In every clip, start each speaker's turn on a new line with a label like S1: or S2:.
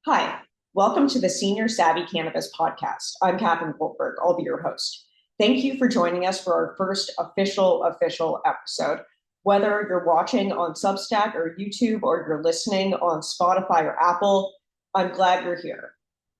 S1: Hi, welcome to the Senior Savvy Cannabis Podcast. I'm Catherine Goldberg. I'll be your host. Thank you for joining us for our first official episode. Whether you're watching on Substack or YouTube or you're listening on Spotify or Apple, I'm glad you're here.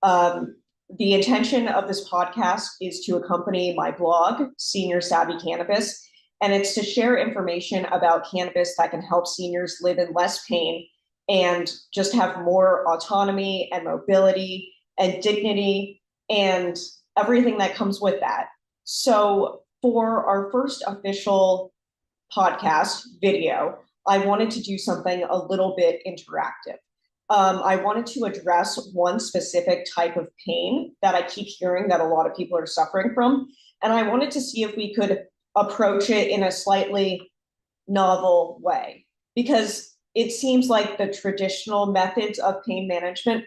S1: The intention of this podcast is to accompany my blog, Senior Savvy Cannabis, and it's to share information about cannabis that can help seniors live in less pain and just have more autonomy and mobility and dignity and everything that comes with that. So, for our first official podcast video, I wanted to do something a little bit interactive. I wanted to address one specific type of pain that I keep hearing that a lot of people are suffering from. And I wanted to see if we could approach it in a slightly novel way. Because it seems like the traditional methods of pain management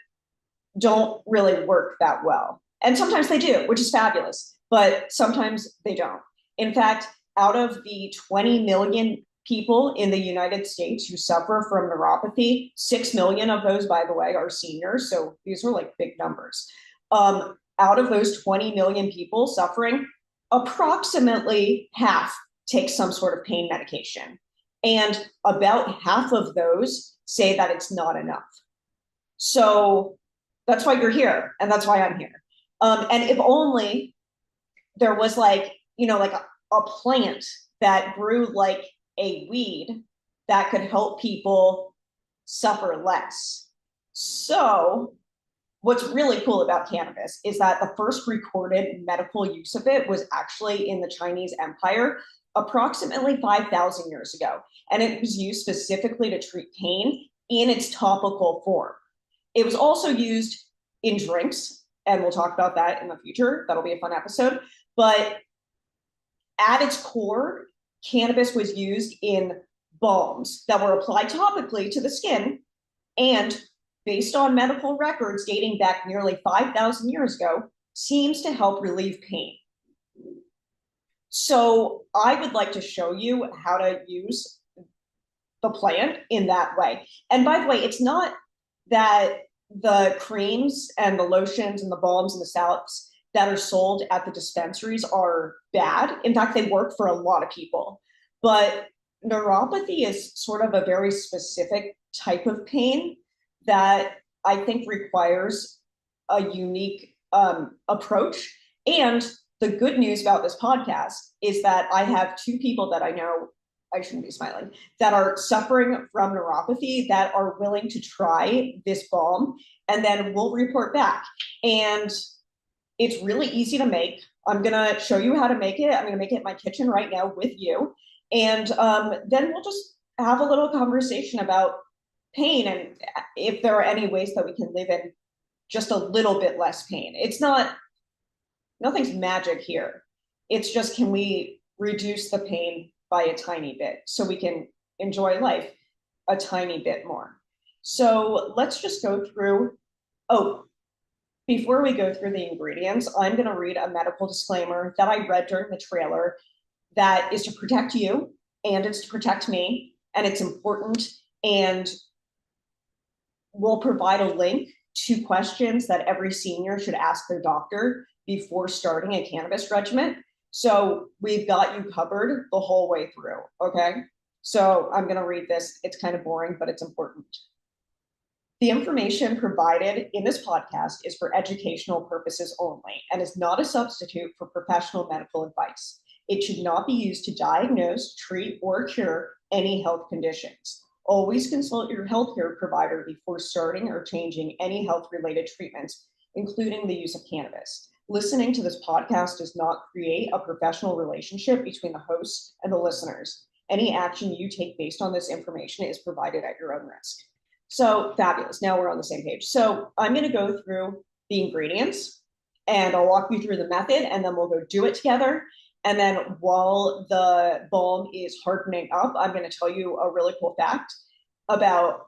S1: don't really work that well. And sometimes they do, which is fabulous, but sometimes they don't. In fact, out of the 20 million people in the United States who suffer from neuropathy, 6 million of those, by the way, are seniors. So these are like big numbers. Out of those 20 million people suffering, approximately half take some sort of pain medication. And about half of those say that it's not enough. So that's why you're here, and that's why I'm here. And if only there was like a plant that grew like a weed that could help people suffer less. So what's really cool about cannabis is that the first recorded medical use of it was actually in the Chinese Empire approximately 5,000 years ago. And it was used specifically to treat pain in its topical form. It was also used in drinks, and we'll talk about that in the future. That'll be a fun episode. But at its core, cannabis was used in balms that were applied topically to the skin, and based on medical records dating back nearly 5,000 years ago, seems to help relieve pain. So I would like to show you how to use the plant in that way. And by the way, it's not that the creams and the lotions and the balms and the salves that are sold at the dispensaries are bad. In fact, they work for a lot of people. But neuropathy is sort of a very specific type of pain that I think requires a unique approach. And the good news about this podcast is that I have two people that I know, I shouldn't be smiling, that are suffering from neuropathy that are willing to try this balm, and then we'll report back. And it's really easy to make. I'm going to show you how to make it. I'm going to make it in my kitchen right now with you. And then we'll just have a little conversation about pain and if there are any ways that we can live in just a little bit less pain. It's not, nothing's magic here. It's just, can we reduce the pain by a tiny bit so we can enjoy life a tiny bit more? So let's just go through. Oh, before we go through the ingredients, I'm going to read a medical disclaimer that I read during the trailer that is to protect you and it's to protect me, and it's important. And we'll provide a link to questions that every senior should ask their doctor before starting a cannabis regimen. So we've got you covered the whole way through, okay? So I'm going to read this. It's kind of boring, but it's important. The information provided in this podcast is for educational purposes only and is not a substitute for professional medical advice. It should not be used to diagnose, treat, or cure any health conditions. Always consult your healthcare provider before starting or changing any health-related treatments, including the use of cannabis. Listening to this podcast does not create a professional relationship between the host and the listeners. Any action you take based on this information is provided at your own risk. So fabulous. Now we're on the same page. So I'm going to go through the ingredients and I'll walk you through the method, and then we'll go do it together. And then while the balm is hardening up, I'm going to tell you a really cool fact about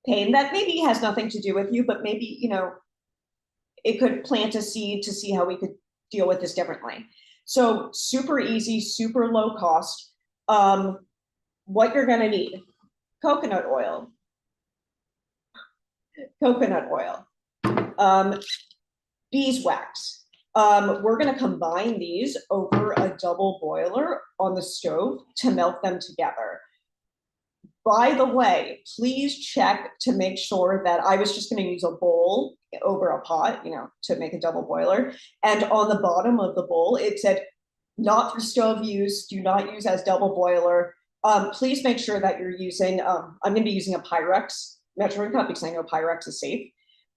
S1: pain that maybe has nothing to do with you, but maybe, it could plant a seed to see how we could deal with this differently. So super easy, super low cost. What you're going to need: coconut oil, Beeswax. We're going to combine these over a double boiler on the stove to melt them together. By the way, please check to make sure that I was just going to use a bowl over a pot, to make a double boiler. And on the bottom of the bowl, it said, not for stove use, do not use as double boiler. Please make sure that you're using, I'm going to be using a Pyrex measuring cup because I know Pyrex is safe.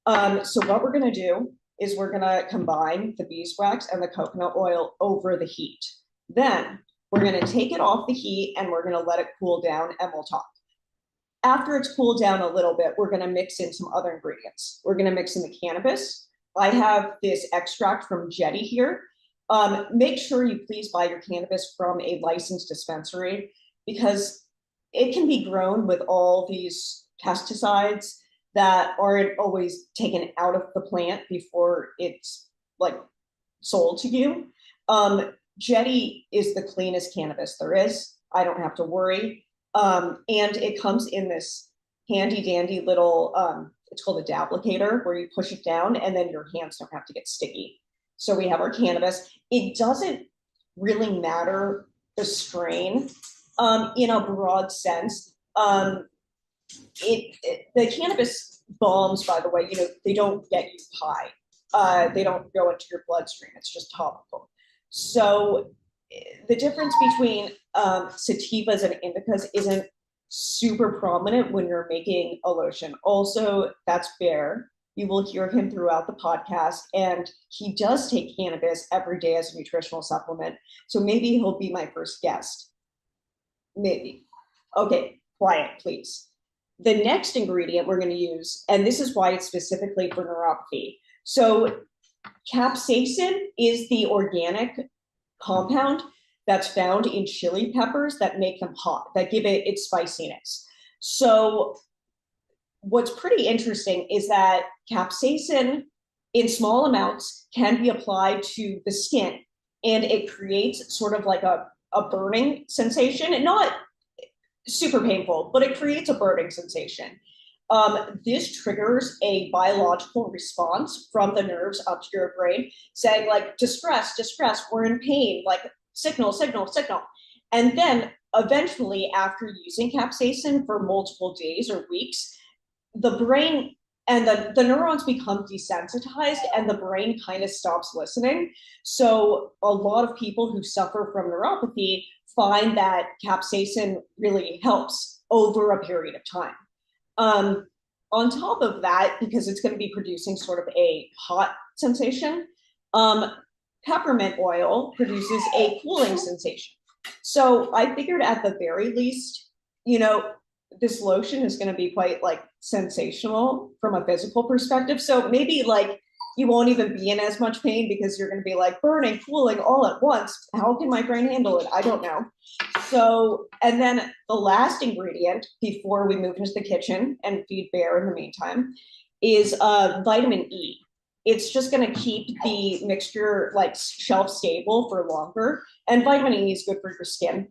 S1: So what we're going to do is we're going to combine the beeswax and the coconut oil over the heat. Then we're going to take it off the heat and we're going to let it cool down and we'll talk. After it's cooled down a little bit, we're going to mix in some other ingredients. We're going to mix in the cannabis. I have this extract from Jetty here. Make sure you please buy your cannabis from a licensed dispensary because it can be grown with all these pesticides that aren't always taken out of the plant before it's like sold to you. Jetty is the cleanest cannabis there is. I don't have to worry. And it comes in this handy dandy little, it's called a Dablicator, where you push it down and then your hands don't have to get sticky. So we have our cannabis. It doesn't really matter the strain in a broad sense. The cannabis balms, by the way, they don't get you high. They don't go into your bloodstream. It's just topical. So the difference between sativas and indicas isn't super prominent when you're making a lotion. Also, that's Bear. You will hear him throughout the podcast, and he does take cannabis every day as a nutritional supplement. So maybe he'll be my first guest. Maybe. Okay, quiet, please. The next ingredient we're going to use, and this is why it's specifically for neuropathy. So capsaicin is the organic compound that's found in chili peppers that make them hot, that give it its spiciness. So what's pretty interesting is that capsaicin in small amounts can be applied to the skin, and it creates sort of like a burning sensation, and not super painful, but it creates a burning sensation. This triggers a biological response from the nerves up to your brain saying like, distress, distress, we're in pain, like signal, signal, signal. And then eventually after using capsaicin for multiple days or weeks, the brain and the neurons become desensitized and the brain kind of stops listening. So a lot of people who suffer from neuropathy find that capsaicin really helps over a period of time. On top of that, because it's going to be producing sort of a hot sensation, peppermint oil produces a cooling sensation. So I figured at the very least, this lotion is going to be quite like sensational from a physical perspective. So maybe like you won't even be in as much pain because you're going to be like burning, cooling all at once. How can my brain handle it? I don't know. So, and then the last ingredient before we move into the kitchen and feed Bear in the meantime is vitamin E. It's just going to keep the mixture like shelf stable for longer. And vitamin E is good for your skin.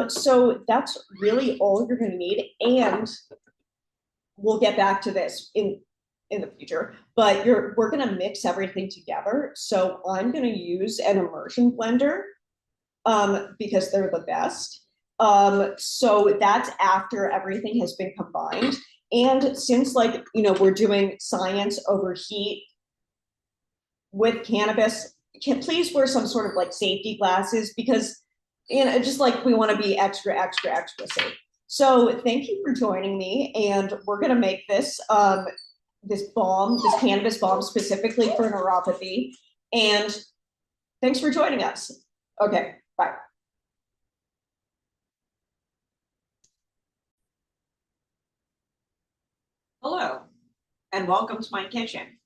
S1: So that's really all you're going to need. And we'll get back to this in the future, but we're going to mix everything together. So I'm going to use an immersion blender because they're the best. So that's after everything has been combined. And since we're doing science over heat with cannabis, please wear some sort of like safety glasses because, just like we want to be extra, extra, extra safe. So thank you for joining me. And we're going to make this, this cannabis balm specifically for neuropathy. And thanks for joining us. Okay, bye. Hello, and welcome to my kitchen.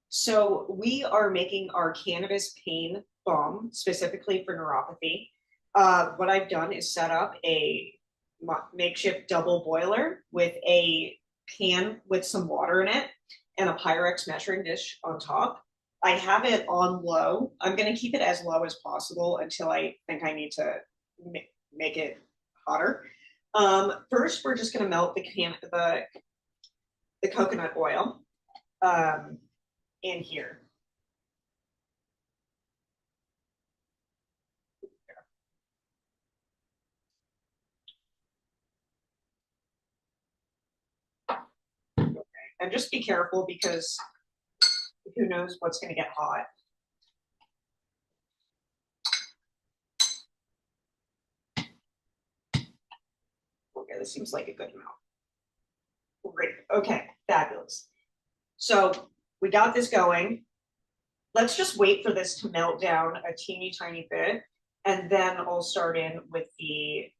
S1: So we are making our cannabis pain balm specifically for neuropathy. What I've done is set up a makeshift double boiler with a pan with some water in it and a Pyrex measuring dish on top. I have it on low. I'm going to keep it as low as possible until I think I need to make it hotter. First, we're just going to melt the coconut oil. in here. Okay. And just be careful because who knows what's going to get hot. Okay, this seems like a good amount. Great. Okay, fabulous. So we got this going. Let's just wait for this to melt down a teeny tiny bit, and then I'll start in with the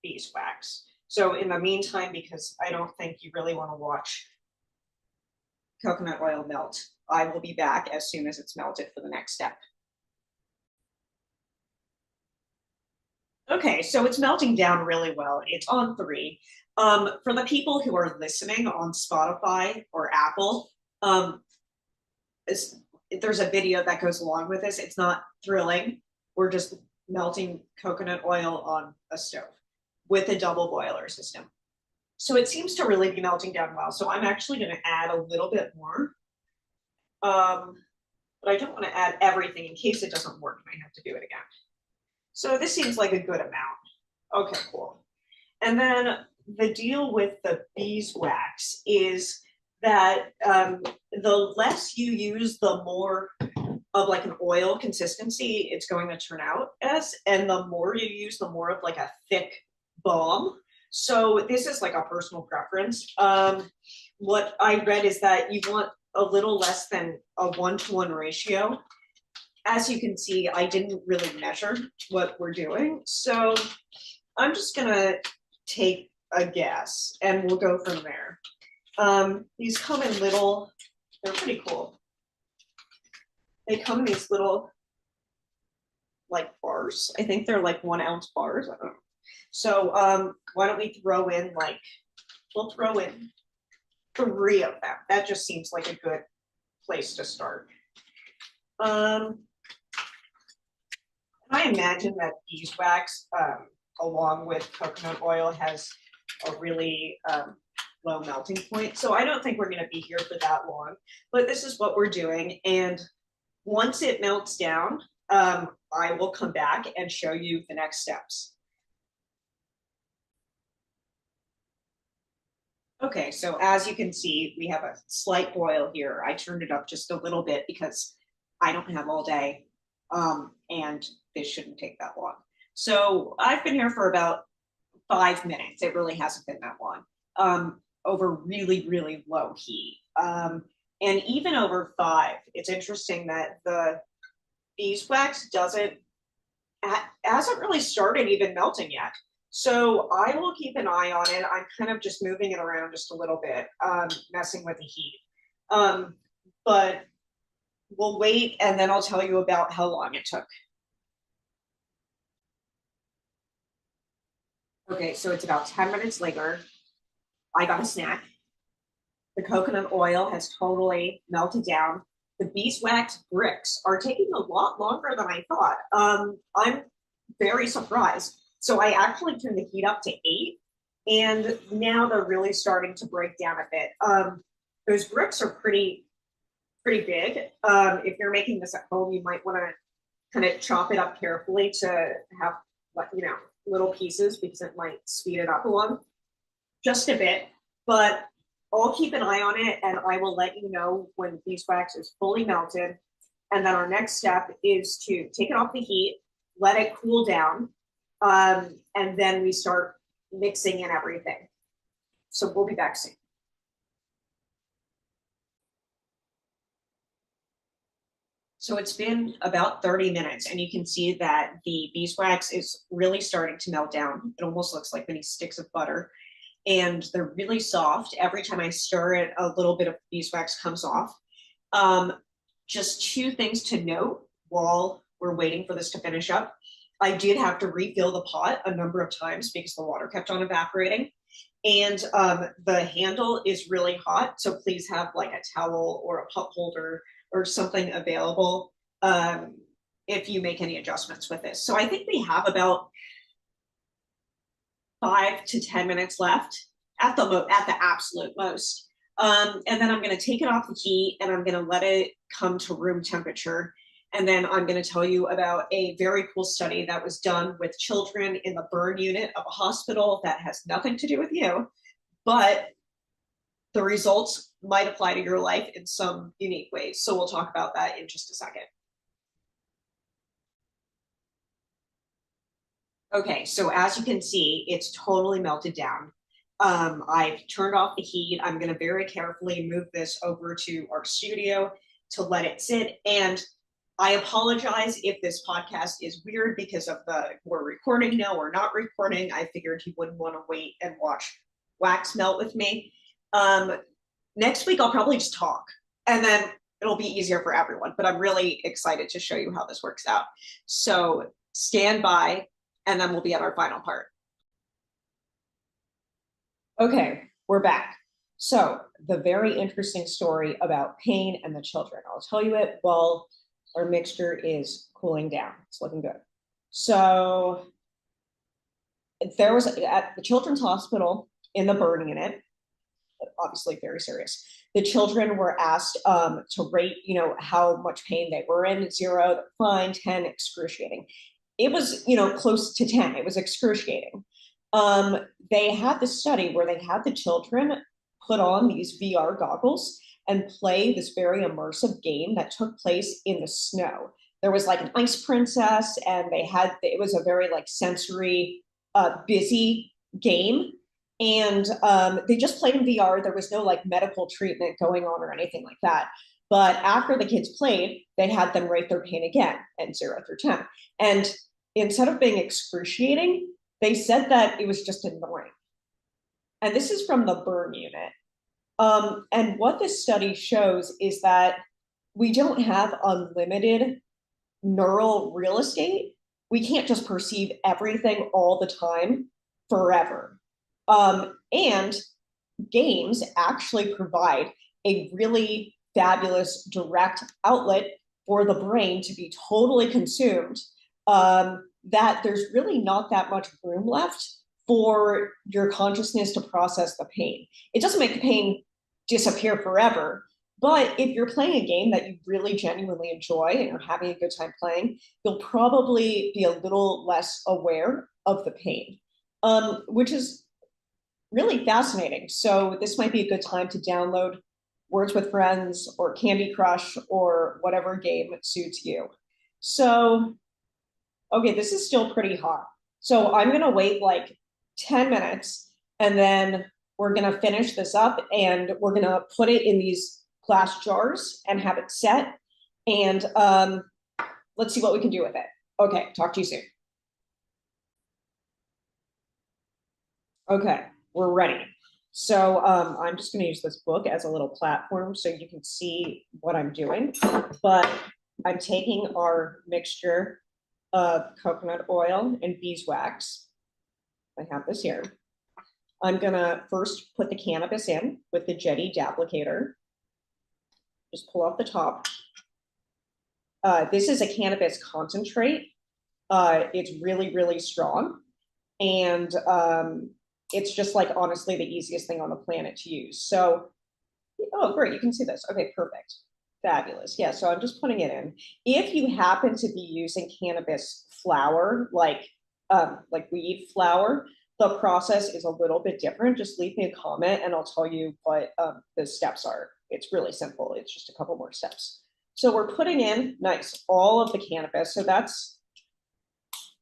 S1: beeswax. So in the meantime, because I don't think you really want to watch coconut oil melt, I will be back as soon as it's melted for the next step. Okay, so it's melting down really well. It's on 3. For the people who are listening on Spotify or Apple, there's a video that goes along with this. It's not thrilling. We're just melting coconut oil on a stove with a double boiler system. So it seems to really be melting down well. So I'm actually going to add a little bit more. But I don't want to add everything in case it doesn't work and I have to do it again. So this seems like a good amount. Okay, cool. And then the deal with the beeswax is that the less you use, the more of like an oil consistency it's going to turn out as, and the more you use, the more of like a thick balm. So this is like a personal preference. What I read is that you want a little less than a 1-to-1 ratio. As you can see, I didn't really measure what we're doing. So I'm just gonna take a guess and we'll go from there. These come in little, they're pretty cool. They come in these little like bars. I think they're like 1-ounce bars. I don't know. So why don't we throw in like, we'll throw in 3 of them. That just seems like a good place to start. I imagine that beeswax, along with coconut oil, has a really low melting point. So I don't think we're going to be here for that long, but this is what we're doing. And once it melts down, I will come back and show you the next steps. Okay, so as you can see, we have a slight boil here. I turned it up just a little bit because I don't have all day, and this shouldn't take that long. So I've been here for about 5 minutes. It really hasn't been that long, over really, really low heat. And even over 5, it's interesting that the beeswax hasn't really started even melting yet. So I will keep an eye on it. I'm kind of just moving it around just a little bit, messing with the heat. But we'll wait and then I'll tell you about how long it took. Okay, so it's about 10 minutes later. I got a snack. The coconut oil has totally melted down. The beeswax bricks are taking a lot longer than I thought. I'm very surprised. So I actually turned the heat up to 8, and now they're really starting to break down a bit. Those bricks are pretty big. If you're making this at home, you might want to kind of chop it up carefully to have, little pieces because it might speed it up along just a bit. But I'll keep an eye on it, and I will let you know when beeswax is fully melted. And then our next step is to take it off the heat, let it cool down, and then we start mixing in everything. So we'll be back soon. So it's been about 30 minutes, and you can see that the beeswax is really starting to melt down. It almost looks like many sticks of butter, and they're really soft. Every time I stir it, a little bit of beeswax comes off. Just 2 things to note while we're waiting for this to finish up. I did have to refill the pot a number of times because the water kept on evaporating. And the handle is really hot, so please have like a towel or a cup holder or something available if you make any adjustments with this. So I think we have about 5 to 10 minutes left at the absolute most. And then I'm going to take it off the heat and I'm going to let it come to room temperature. And then I'm going to tell you about a very cool study that was done with children in the burn unit of a hospital that has nothing to do with you, but the results might apply to your life in some unique ways. So we'll talk about that in just a second. Okay, so as you can see, it's totally melted down. I've turned off the heat. I'm going to very carefully move this over to our studio to let it sit. And I apologize if this podcast is weird because of we're recording now or not recording. I figured you wouldn't want to wait and watch wax melt with me. Next week, I'll probably just talk and then it'll be easier for everyone. But I'm really excited to show you how this works out. So stand by and then we'll be at our final part. Okay, we're back. So the very interesting story about pain and the children. I'll tell you it while our mixture is cooling down. It's looking good. So there was at the children's hospital in the burn unit, obviously very serious. The children were asked to rate, how much pain they were in. 0, fine, 10, excruciating. It was, close to 10. It was excruciating. They had this study where they had the children put on these VR goggles and play this very immersive game that took place in the snow. There was like an ice princess, and it was a very like sensory, busy game. And they just played in VR. There was no like medical treatment going on or anything like that. But after the kids played, they had them rate their pain again at 0 through 10. And instead of being excruciating, they said that it was just annoying. And this is from the burn unit. And what this study shows is that we don't have unlimited neural real estate. We can't just perceive everything all the time forever. And games actually provide a really fabulous direct outlet for the brain to be totally consumed, that there's really not that much room left for your consciousness to process the pain. It doesn't make the pain disappear forever, but if you're playing a game that you really genuinely enjoy and you're having a good time playing, you'll probably be a little less aware of the pain, which is really fascinating. So this might be a good time to download Words with Friends or Candy Crush or whatever game suits you. So, okay, this is still pretty hot. So I'm gonna wait like 10 minutes and then we're gonna finish this up and we're gonna put it in these glass jars and have it set. And let's see what we can do with it. Okay, talk to you soon. Okay, we're ready. So I'm just going to use this book as a little platform so you can see what I'm doing. But I'm taking our mixture of coconut oil and beeswax. I have this here. I'm going to first put the cannabis in with the Jetty Dablicator. Just pull off the top. This is a cannabis concentrate. It's really, really strong. And it's just like honestly the easiest thing on the planet to use. So, oh, great, you can see this. Okay, perfect. Fabulous. Yeah, so I'm just putting it in. If you happen to be using cannabis flower, like weed flower, the process is a little bit different. Just leave me a comment and I'll tell you what the steps are. It's really simple. It's just a couple more steps. So we're putting in, nice, all of the cannabis. So that's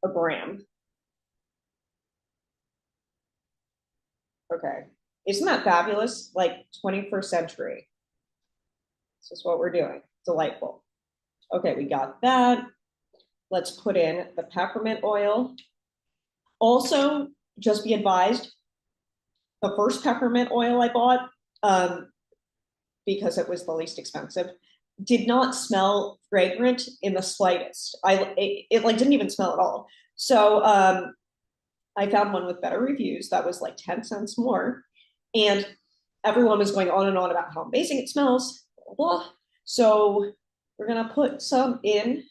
S1: a gram. Okay. Isn't that fabulous? Like 21st century. This is what we're doing. Delightful. Okay, we got that. Let's put in the peppermint oil. Also, just be advised, the first peppermint oil I bought, because it was the least expensive, did not smell fragrant in the slightest. It like didn't even smell at all. So I found one with better reviews that was like 10 cents more. And everyone was going on and on about how amazing it smells, blah, blah, blah. So we're going to put some in.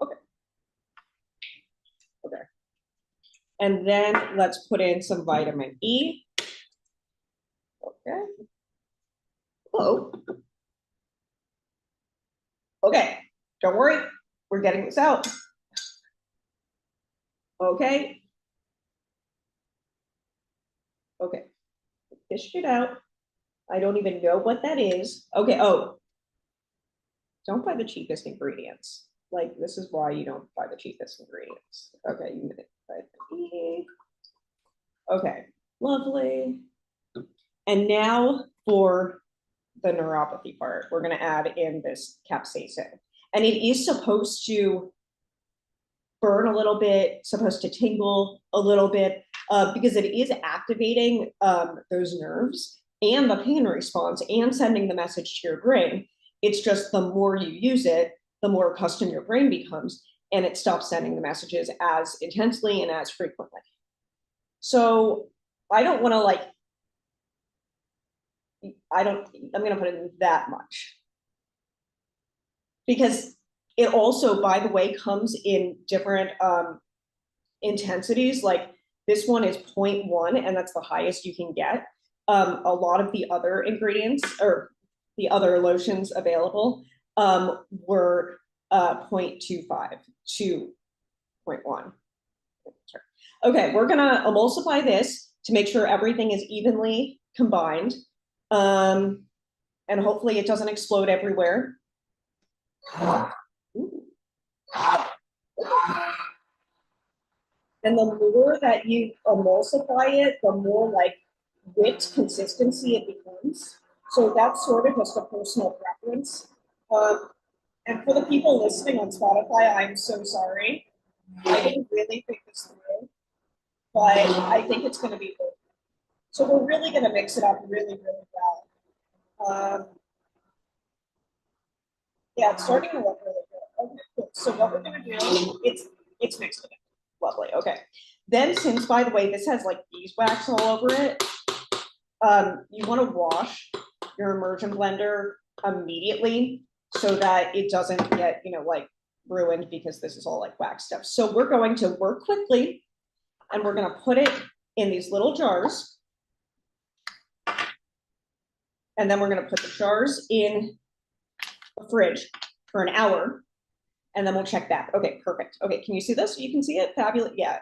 S1: Okay. Okay. And then let's put in some vitamin E. Okay. Whoa. Okay, don't worry, we're getting this out. Okay. Okay, fish it out. I don't even know what that is. Okay, oh, don't buy the cheapest ingredients. Like, this is why you don't buy the cheapest ingredients. Okay, you buy the okay, lovely. And now for the neuropathy part, we're going to add in this capsaicin. And it is supposed to burn a little bit, supposed to tingle a little bit, because it is activating those nerves and the pain response and sending the message to your brain. It's just the more you use it, the more accustomed your brain becomes, and it stops sending the messages as intensely and as frequently. So I don't want to like, I'm going to put in that much. Because it also, by the way, comes in different intensities. Like this one is 0.1, and that's the highest you can get. A lot of the other ingredients or the other lotions available were 0.25 to 0.1. Okay, we're gonna emulsify this to make sure everything is evenly combined. And hopefully it doesn't explode everywhere. And the more that you emulsify it, the more like whipped consistency it becomes. So that's sort of just a personal preference. And for the people listening on Spotify, I'm so sorry. I didn't really think this through, but I think it's going to be good. So we're really going to mix it up really, really well. Yeah, it's starting to look really good. Okay, cool. So what we're going to do, it's mixed again. Lovely. Okay. Then, since by the way, this has like beeswax all over it, you want to wash your immersion blender immediately so that it doesn't get, like ruined because this is all like wax stuff. So we're going to work quickly and we're going to put it in these little jars. And then we're going to put the jars in the fridge for an hour. And then we'll check back. Okay, perfect. Okay, can you see this? You can see it? Fabulous. Yeah.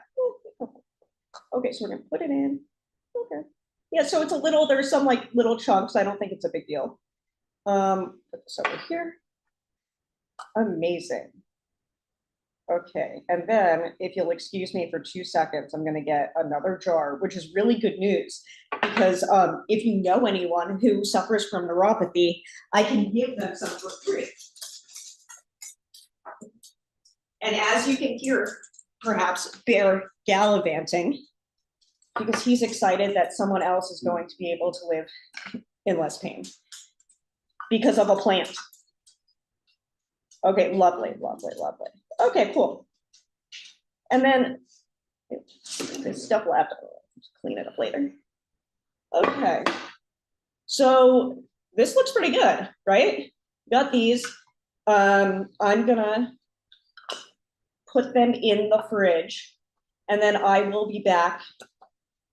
S1: Okay, so we're going to put it in. Okay. Yeah, so it's a little, there's some like little chunks. I don't think it's a big deal. Put this over here. Amazing. Okay, and then if you'll excuse me for 2 seconds, I'm going to get another jar, which is really good news because if you know anyone who suffers from neuropathy, I can give them some for free. And as you can hear, perhaps Bear gallivanting because he's excited that someone else is going to be able to live in less pain because of a plant. Okay, lovely, lovely, lovely. Okay, cool. And then there's stuff left. I'll just clean it up later. Okay. So this looks pretty good, right? Got these. I'm gonna put them in the fridge, and then I will be back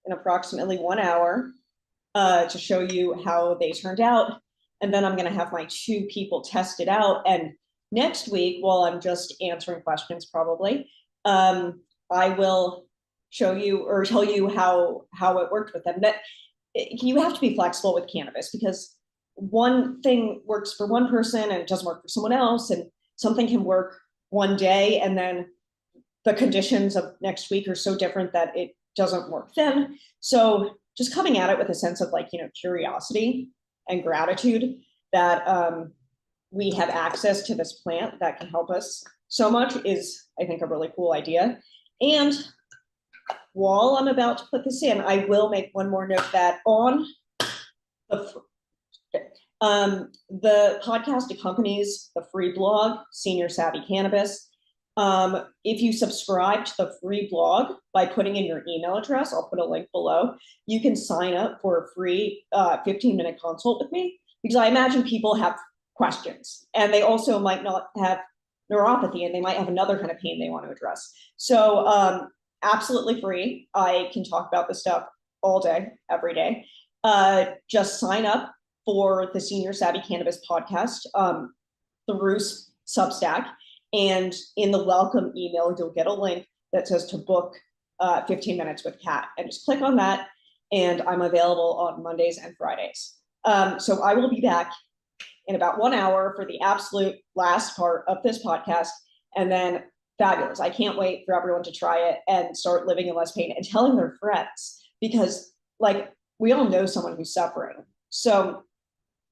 S1: in approximately 1 hour to show you how they turned out. And then I'm gonna have my 2 people test it out. And next week, while I'm just answering questions probably, I will show you or tell you how it worked with them. That you have to be flexible with cannabis because one thing works for one person and it doesn't work for someone else, and something can work one day and then the conditions of next week are so different that it doesn't work then. So just coming at it with a sense of like, curiosity and gratitude that we have access to this plant that can help us so much is, I think, a really cool idea. And while I'm about to put this in, I will make one more note that on the podcast accompanies the free blog, Senior Savvy Cannabis. If you subscribe to the free blog by putting in your email address, I'll put a link below, you can sign up for a free 15-minute consult with me because I imagine people have questions and they also might not have neuropathy and they might have another kind of pain they want to address. So absolutely free. I can talk about this stuff all day, every day. Just sign up for the Senior Savvy Cannabis podcast through Substack. And in the welcome email, you'll get a link that says to book 15 minutes with Kat. And just click on that. And I'm available on Mondays and Fridays. So I will be back in about 1 hour for the absolute last part of this podcast. And then fabulous. I can't wait for everyone to try it and start living in less pain and telling their friends, because like we all know someone who's suffering. So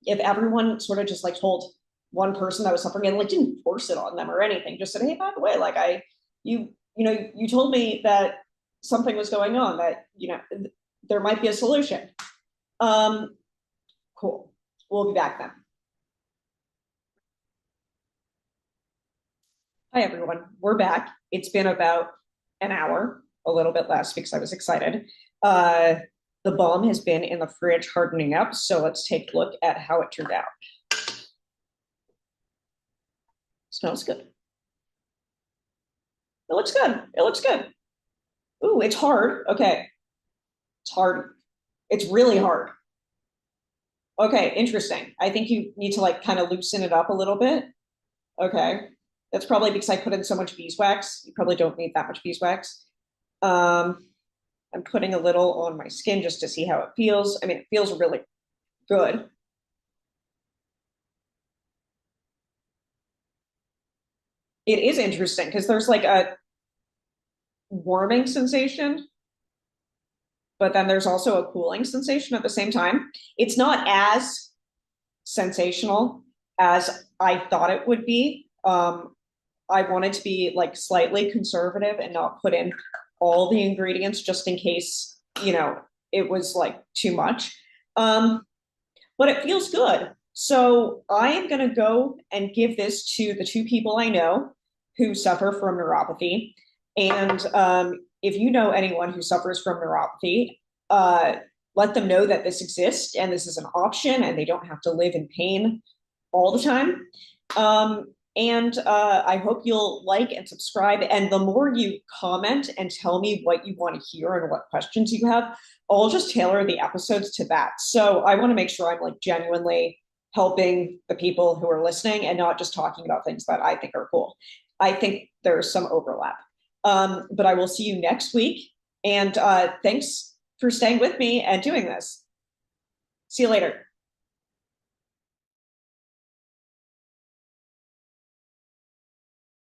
S1: if everyone sort of just like told one person that was suffering and like didn't force it on them or anything, just said, hey, by the way, like you told me that something was going on, that, there might be a solution. Cool. We'll be back then. Hi, everyone. We're back. It's been about an hour, a little bit less because I was excited. The balm has been in the fridge hardening up, so let's take a look at how it turned out. Smells good. It looks good. It looks good. Ooh, it's hard. Okay. It's hard. It's really hard. Okay, interesting. I think you need to like kind of loosen it up a little bit. Okay. That's probably because I put in so much beeswax. You probably don't need that much beeswax. I'm putting a little on my skin just to see how it feels. I mean, it feels really good. It is interesting because there's like a warming sensation, but then there's also a cooling sensation at the same time. It's not as sensational as I thought it would be. I wanted to be like slightly conservative and not put in all the ingredients just in case, it was like too much. But it feels good. So I am going to go and give this to the two people I know who suffer from neuropathy. And if you know anyone who suffers from neuropathy, let them know that this exists and this is an option and they don't have to live in pain all the time. And I hope you'll like and subscribe. And the more you comment and tell me what you want to hear and what questions you have, I'll just tailor the episodes to that. So I want to make sure I'm like genuinely helping the people who are listening and not just talking about things that I think are cool. I think there's some overlap. But I will see you next week. And thanks for staying with me and doing this. See you later.